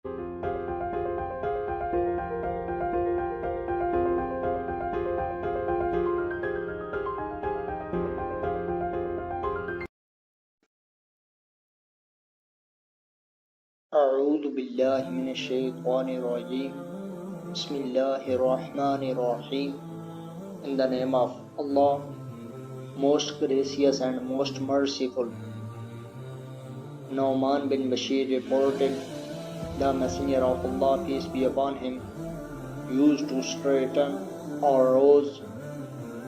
أعوذ بالله من الشيطان الرجيم. Bismillahir-Rahmanir-Rahim. In the name of Allah, most gracious and most merciful. Nu'man bin Bashir reported, the Messenger of Allah, peace be upon him, used to straighten our rows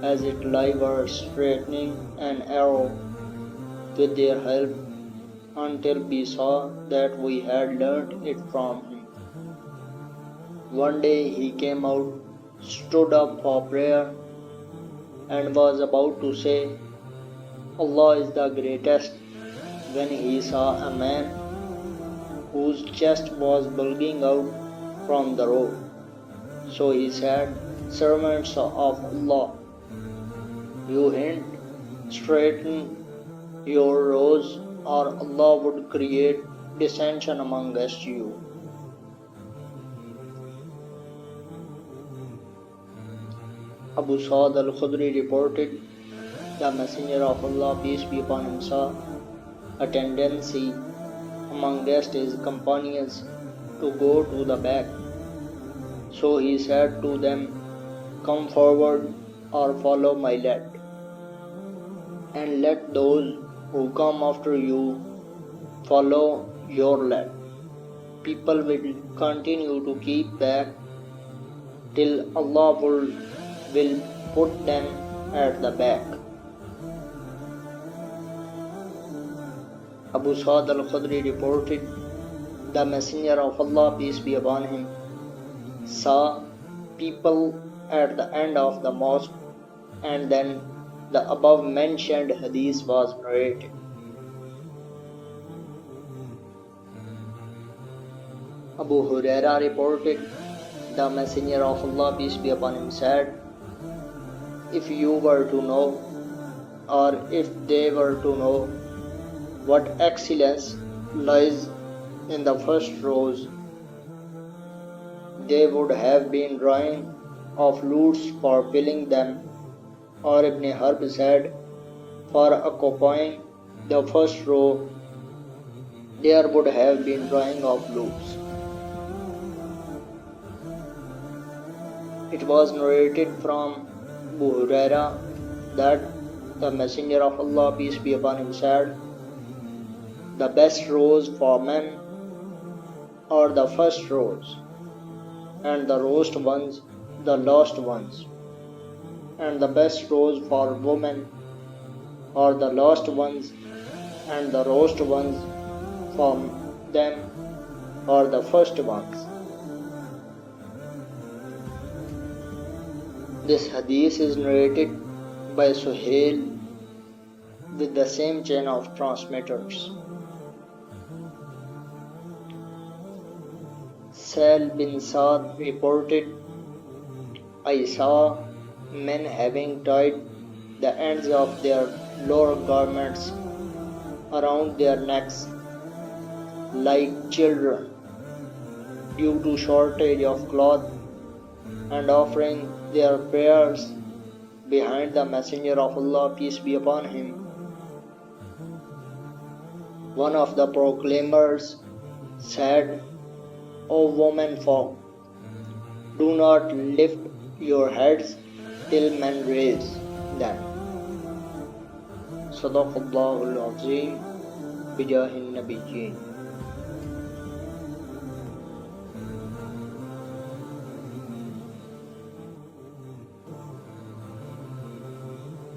as it lay were straightening an arrow with their help, until we saw that we had learnt it from him. One day he came out, stood up for prayer, and was about to say, Allah is the greatest, when he saw a man whose chest was bulging out from the row. So he said, servants of Allah, you hint, straighten your rows, or Allah would create dissension amongst you. Abu Sa'd al-Khudri reported, the Messenger of Allah, peace be upon him, saw a tendency amongst his companions to go to the back. So he said to them, come forward or follow my lead, and let those who come after you follow your lead. People will continue to keep back till Allah will put them at the back. Abu Sa'd al-Khudri reported, the Messenger of Allah, peace be upon him, saw people at the end of the mosque, and then the above mentioned hadith was narrated. Abu Huraira reported, the Messenger of Allah, peace be upon him, said, if you were to know, or if they were to know, what excellence lies in the first rows, they would have been drawing of lutes for filling them. Or Ibn Harb said, for occupying the first row, there would have been drawing of lutes. It was narrated from Abu Huraira that the Messenger of Allah, peace be upon him, said, the best rows for men are the first rows, and the lowest ones the last ones, and the best rows for women are the last ones, and the lowest ones from them are the first ones. This hadith is narrated by Suhail with the same chain of transmitters. Sahl bin Sa'd reported, I saw men having tied the ends of their lower garments around their necks like children due to shortage of cloth, and offering their prayers behind the Messenger of Allah, peace be upon him. One of the proclaimers said, O women folk, do not lift your heads till men raise them. S.A.W. Bijahin Nabiyyin.